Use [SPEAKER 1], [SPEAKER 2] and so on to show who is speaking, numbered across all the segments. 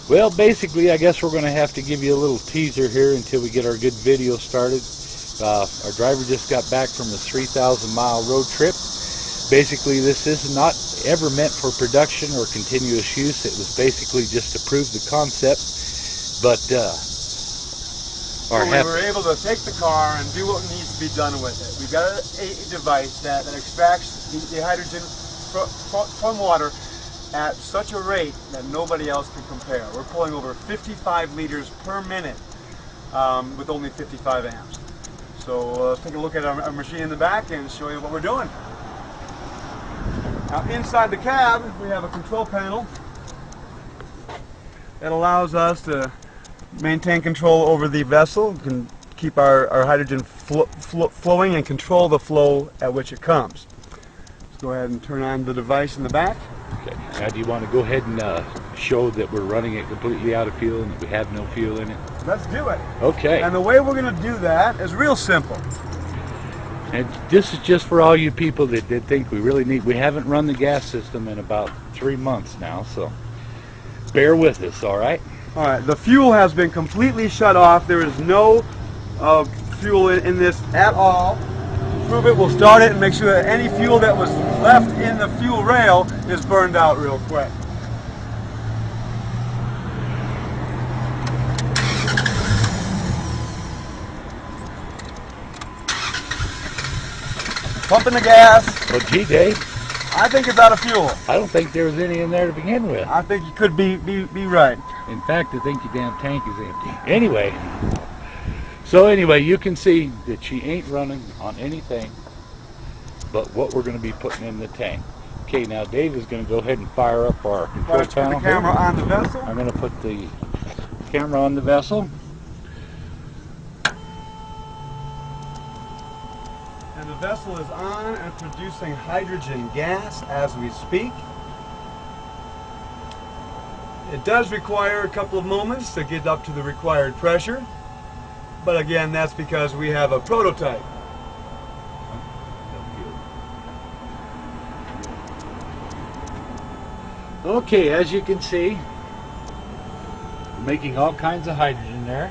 [SPEAKER 1] Well, basically, I guess we're going to have to give you a little teaser here until we get our good video started. Our driver just got back from a 3,000-mile road trip. Basically, this is not ever meant for production or continuous use. It was basically just to prove the concept. But
[SPEAKER 2] we were able to take the car and do what needs to be done with it. We've got a device that extracts the hydrogen from water at such a rate that nobody else can compare. We're pulling over 55 liters per minute with only 55 amps. So let's take a look at our machine in the back and show you what we're doing. Now inside the cab we have a control panel that allows us to maintain control over the vessel. We can keep our hydrogen flowing and control the flow at which it comes. Let's go ahead and turn on the device in the back.
[SPEAKER 1] Okay. Now, do you want to go ahead and show that we're running it completely out of fuel and that we have no fuel in it?
[SPEAKER 2] Let's do it.
[SPEAKER 1] Okay.
[SPEAKER 2] And the way we're going to do that is real simple.
[SPEAKER 1] And this is just for all you people that think we really need. We haven't run the gas system in about 3 months now, so bear with us, all right?
[SPEAKER 2] All right. The fuel has been completely shut off. There is no fuel in this at all. To prove it, we'll start it and make sure that any fuel that was left in the fuel rail is burned out real quick. Pumping the gas.
[SPEAKER 1] Well, gee, Dave,
[SPEAKER 2] I think it's out of fuel.
[SPEAKER 1] I don't think there was any in there to begin with.
[SPEAKER 2] I think you could be right.
[SPEAKER 1] In fact, I think your damn tank is empty. Anyway, you can see that she ain't running on anything but what we're going to be putting in the tank. Okay, now Dave is going to go ahead and fire up our control panel.
[SPEAKER 2] Put the camera on the vessel.
[SPEAKER 1] I'm going to put the camera on the vessel.
[SPEAKER 2] And the vessel is on and producing hydrogen gas as we speak. It does require a couple of moments to get up to the required pressure, but again, that's because we have a prototype.
[SPEAKER 1] Okay, as you can see, we're making all kinds of hydrogen there.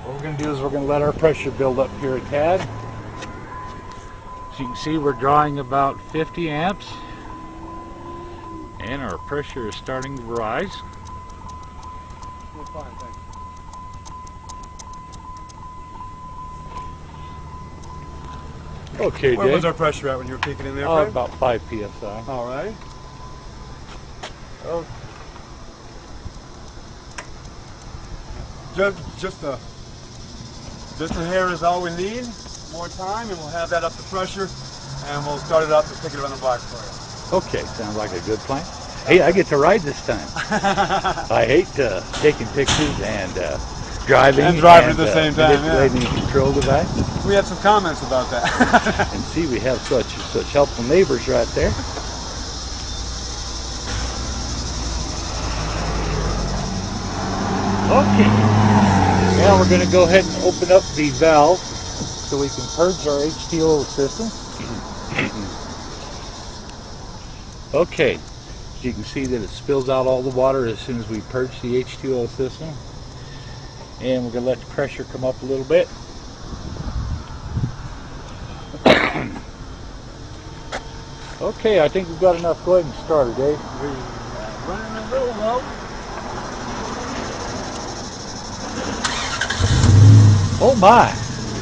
[SPEAKER 1] What we're going to do is we're going to let our pressure build up here a tad. As you can see, we're drawing about 50 amps. And our pressure is starting to rise.
[SPEAKER 2] We're fine, thanks.
[SPEAKER 1] Okay,
[SPEAKER 2] Where
[SPEAKER 1] Dave.
[SPEAKER 2] was our pressure at when you were peeking in there,
[SPEAKER 1] Oh,
[SPEAKER 2] Fred?
[SPEAKER 1] about 5 psi.
[SPEAKER 2] All right. Oh. Just a hair is all we need. More time, and we'll have that up to pressure, and we'll start it up and pick it on the block for you.
[SPEAKER 1] Okay, sounds like a good plan. Hey, I get to ride this time. I hate taking pictures and driving
[SPEAKER 2] at the same time.
[SPEAKER 1] Manipulating the control device.
[SPEAKER 2] We had some comments about that.
[SPEAKER 1] And see, we have such helpful neighbors right there. Okay. Now we're going to go ahead and open up the valve so we can purge our H2O system. Okay, as you can see that it spills out all the water as soon as we purge the H2O system. And we're going to let the pressure come up a little bit. Okay, I think we've got enough. Go ahead and start it, Dave.
[SPEAKER 2] Running a little low.
[SPEAKER 1] Oh my!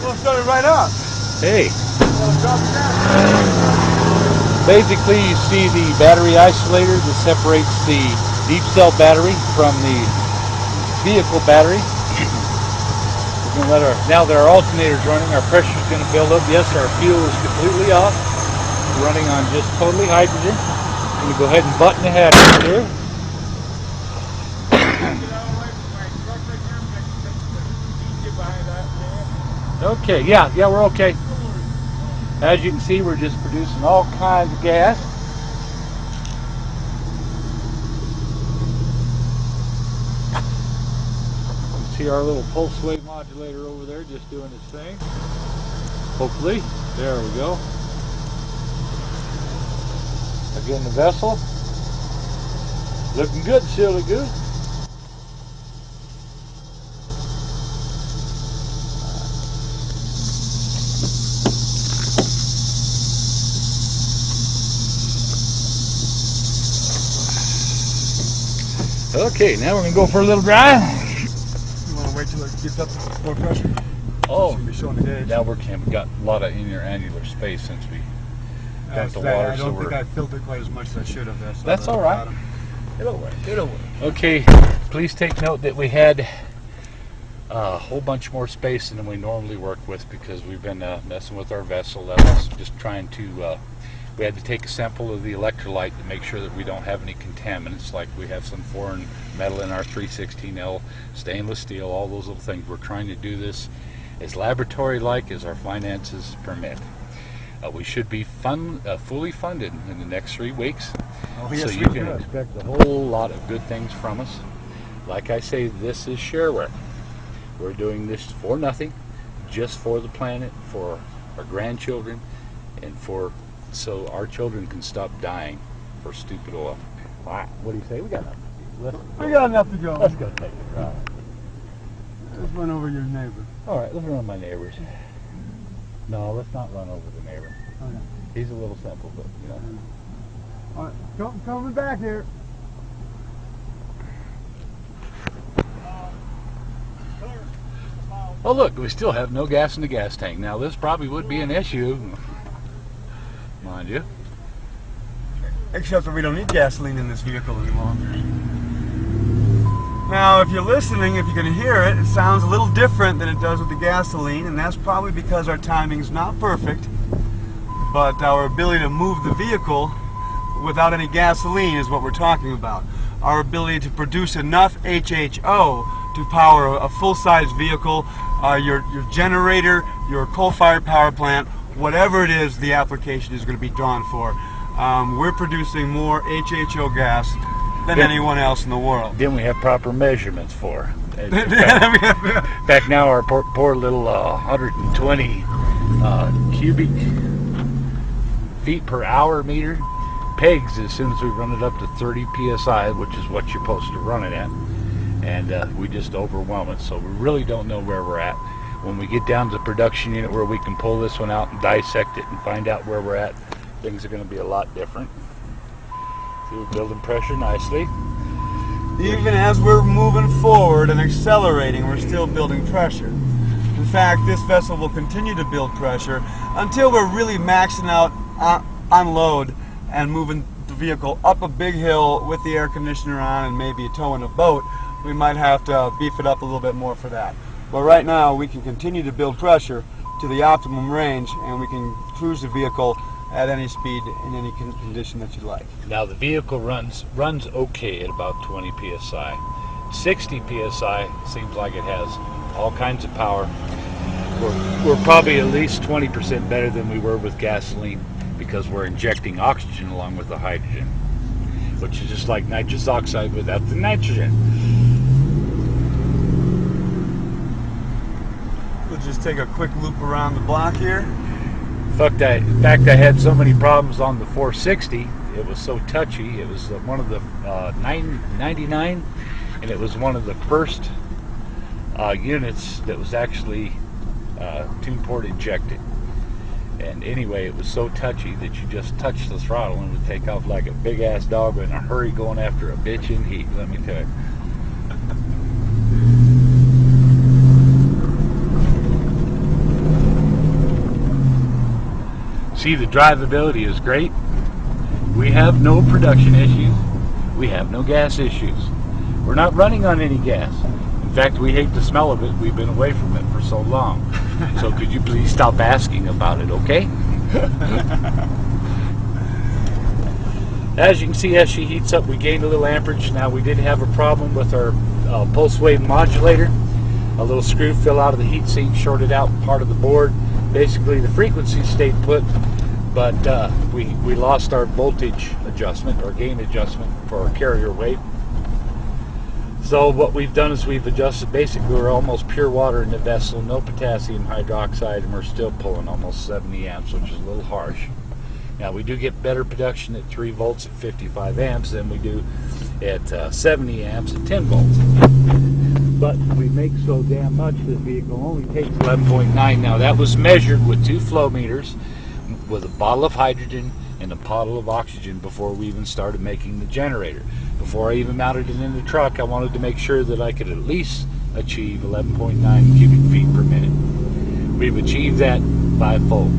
[SPEAKER 2] We'll start it right up.
[SPEAKER 1] Hey.
[SPEAKER 2] We'll drop it down.
[SPEAKER 1] Basically, you see the battery isolator that separates the deep cell battery from the vehicle battery. We're going to let now that our alternator is running, our pressure is going to build up. Yes, our fuel is completely off. We're running on just totally hydrogen. I'm going to go ahead and button the hatch here. Okay, yeah, we're okay. As you can see, we're just producing all kinds of gas. You can see our little pulse wave modulator over there just doing its thing. Hopefully. There we go. Again, the vessel. Looking good, silly goose. Okay, now we're gonna go for a little drive.
[SPEAKER 2] You want to wait till it gets up to more pressure?
[SPEAKER 1] Oh,
[SPEAKER 2] It's be showing the gauge.
[SPEAKER 1] now we've got a lot of annular space since we dumped the water.
[SPEAKER 2] I don't think I filled it quite as much as I should have.
[SPEAKER 1] That's all right. It'll work. It'll work. Okay, please take note that we had a whole bunch more space than we normally work with because we've been messing with our vessel. That was just trying to. We had to take a sample of the electrolyte to make sure that we don't have any contaminants, like we have some foreign metal in our 316L, stainless steel, all those little things. We're trying to do this as laboratory-like as our finances permit. We should be fully funded in the next 3 weeks,
[SPEAKER 2] Oh, yes,
[SPEAKER 1] so you can expect a whole lot of good things from us. Like I say, this is shareware. We're doing this for nothing, just for the planet, for our grandchildren, and so our children can stop dying for stupid oil. What do you say? We got nothing.
[SPEAKER 2] We got enough to go.
[SPEAKER 1] Let's go take a ride.
[SPEAKER 2] Let's run over your neighbor.
[SPEAKER 1] All right, let's run my neighbors. No, let's not run over the neighbor.
[SPEAKER 2] Okay.
[SPEAKER 1] He's a little simple, but you know.
[SPEAKER 2] All right, coming back here.
[SPEAKER 1] Oh look, we still have no gas in the gas tank. Now this probably would be an issue, mind you.
[SPEAKER 2] Except that we don't need gasoline in this vehicle anymore. Now, if you're listening, if you can hear it, it sounds a little different than it does with the gasoline, and that's probably because our timing's not perfect, but our ability to move the vehicle without any gasoline is what we're talking about. Our ability to produce enough HHO to power a full-size vehicle, your generator, your coal-fired power plant, whatever it is the application is going to be drawn for. We're producing more HHO gas than anyone else in the world.
[SPEAKER 1] Then we have proper measurements for. In fact, now our poor little 120 cubic feet per hour meter pegs as soon as we run it up to 30 psi, which is what you're supposed to run it at, and we just overwhelm it. So we really don't know where we're at. When we get down to the production unit where we can pull this one out and dissect it and find out where we're at, things are going to be a lot different. See, we're building pressure nicely.
[SPEAKER 2] Even as we're moving forward and accelerating, we're still building pressure. In fact, this vessel will continue to build pressure until we're really maxing out on load and moving the vehicle up a big hill with the air conditioner on and maybe towing a boat. We might have to beef it up a little bit more for that. But right now, we can continue to build pressure to the optimum range, and we can cruise the vehicle at any speed in any condition that you like.
[SPEAKER 1] Now the vehicle runs okay at about 20 psi. 60 psi seems like it has all kinds of power. We're probably at least 20% better than we were with gasoline because we're injecting oxygen along with the hydrogen, which is just like nitrous oxide without the nitrogen.
[SPEAKER 2] We'll just take a quick loop around the block here.
[SPEAKER 1] In fact, I had so many problems on the 460. It was so touchy. It was one of the 99, and it was one of the first units that was actually tune port injected. And anyway, it was so touchy that you just touch the throttle and it would take off like a big ass dog in a hurry going after a bitch in heat, let me tell you. See, the drivability is great. We have no production issues. We have no gas issues. We're not running on any gas. In fact, we hate the smell of it. We've been away from it for so long. So could you please stop asking about it, okay? As you can see, as she heats up, we gained a little amperage. Now, we did have a problem with our pulse wave modulator. A little screw fell out of the heat sink, shorted out part of the board. Basically, the frequency stayed put, but we lost our voltage adjustment or gain adjustment for our carrier weight. So what we've done is we've adjusted. Basically, we're almost pure water in the vessel, no potassium hydroxide, and we're still pulling almost 70 amps, which is a little harsh. Now, we do get better production at 3 volts at 55 amps than we do at 70 amps at 10 volts. But we make so damn much, this vehicle only takes 11.9. Now, that was measured with 2 flow meters, with a bottle of hydrogen, and a bottle of oxygen before we even started making the generator. Before I even mounted it in the truck, I wanted to make sure that I could at least achieve 11.9 cubic feet per minute. We've achieved that by full.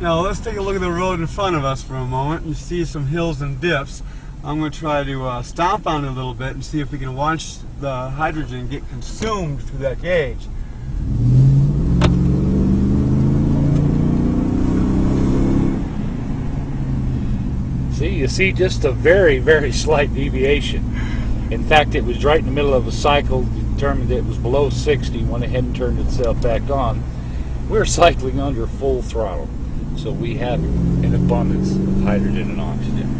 [SPEAKER 2] Now let's take a look at the road in front of us for a moment. You see some hills and dips. I'm going to try to stomp on it a little bit and see if we can watch the hydrogen get consumed through that gauge.
[SPEAKER 1] See, you see just a very, very slight deviation. In fact, it was right in the middle of a cycle, determined that it was below 60, went ahead and turned itself back on. We're cycling under full throttle, so we have an abundance of hydrogen and oxygen.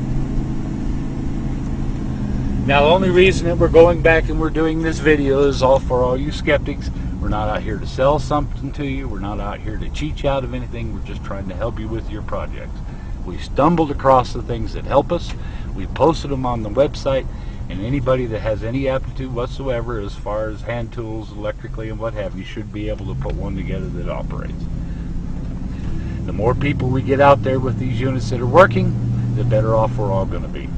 [SPEAKER 1] Now, the only reason that we're going back and we're doing this video is all for all you skeptics. We're not out here to sell something to you. We're not out here to cheat you out of anything. We're just trying to help you with your projects. We stumbled across the things that help us. We posted them on the website, and anybody that has any aptitude whatsoever as far as hand tools, electrically, and what have you, should be able to put one together that operates. The more people we get out there with these units that are working, the better off we're all going to be.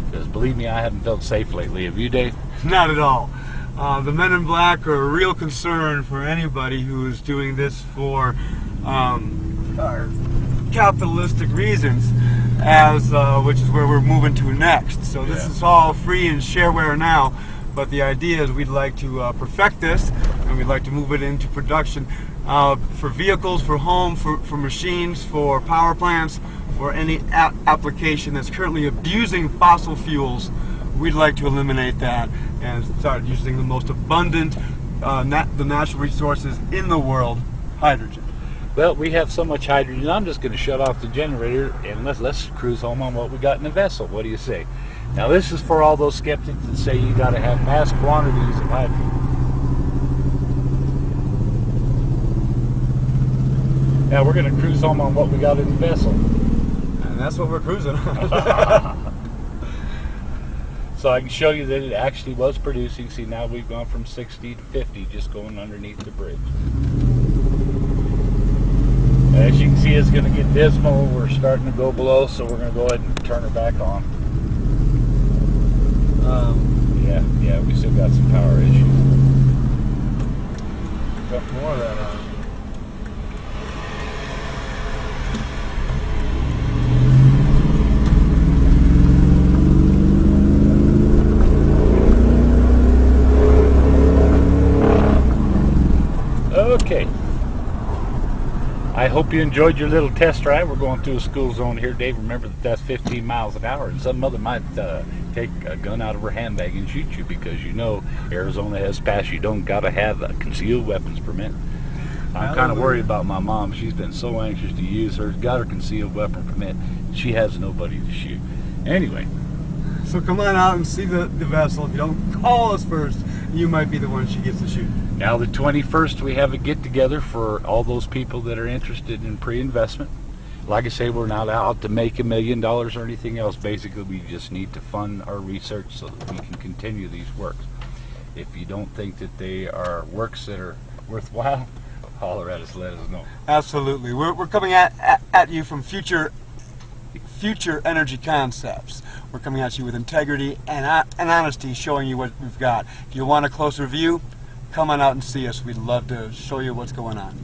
[SPEAKER 1] Because believe me, I haven't felt safe lately. Have you, Dave?
[SPEAKER 2] Not at all. The men in black are a real concern for anybody who is doing this for capitalistic reasons, which is where we're moving to next. So this is all free and shareware now, but the idea is we'd like to perfect this, and we'd like to move it into production for vehicles, for home, for machines, for power plants, for any application that's currently abusing fossil fuels. We'd like to eliminate that and start using the most abundant, the natural resources in the world, hydrogen.
[SPEAKER 1] Well, we have so much hydrogen, I'm just going to shut off the generator and let's cruise home on what we got in the vessel. What do you say? Now, this is for all those skeptics that say you got to have mass quantities of hydrogen. Now, we're going to cruise home on what we got in the vessel.
[SPEAKER 2] And that's what we're cruising on.
[SPEAKER 1] So I can show you that it actually was producing. See, now we've gone from 60 to 50 just going underneath the bridge. As you can see, it's going to get dismal. We're starting to go below, so we're going to go ahead and turn her back on. Yeah, we still got some power issues.
[SPEAKER 2] Got more of that on.
[SPEAKER 1] Okay. I hope you enjoyed your little test drive. We're going through a school zone here, Dave. Remember that that's 15 miles an hour, and some mother might take a gun out of her handbag and shoot you because you know Arizona has passed. You don't got to have a concealed weapons permit. I'm kind of worried about my mom. She's been so anxious to use hers. Got her concealed weapon permit. She has nobody to shoot. Anyway.
[SPEAKER 2] So come on out and see the vessel. If you don't call us first, you might be the one she gets to shoot.
[SPEAKER 1] Now the 21st, we have a get-together for all those people that are interested in pre-investment. Like I say, we're not out to make $1 million or anything else. Basically, we just need to fund our research so that we can continue these works. If you don't think that they are works that are worthwhile, holler at us, let us know.
[SPEAKER 2] Absolutely. We're coming at you from future energy concepts. We're coming at you with integrity and honesty, showing you what we've got. If you want a closer view, come on out and see us. We'd love to show you what's going on.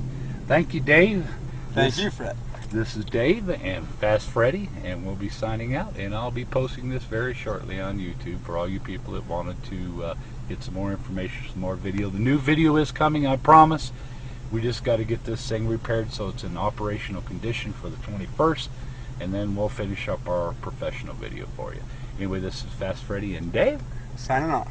[SPEAKER 1] Thank you, Dave.
[SPEAKER 2] Thank you, Fred.
[SPEAKER 1] This is Dave and Fast Freddy, and we'll be signing out, and I'll be posting this very shortly on YouTube for all you people that wanted to get some more information, some more video. The new video is coming, I promise. We just got to get this thing repaired so it's in operational condition for the 21st, and then we'll finish up our professional video for you. Anyway, this is Fast Freddy and Dave.
[SPEAKER 2] Signing off.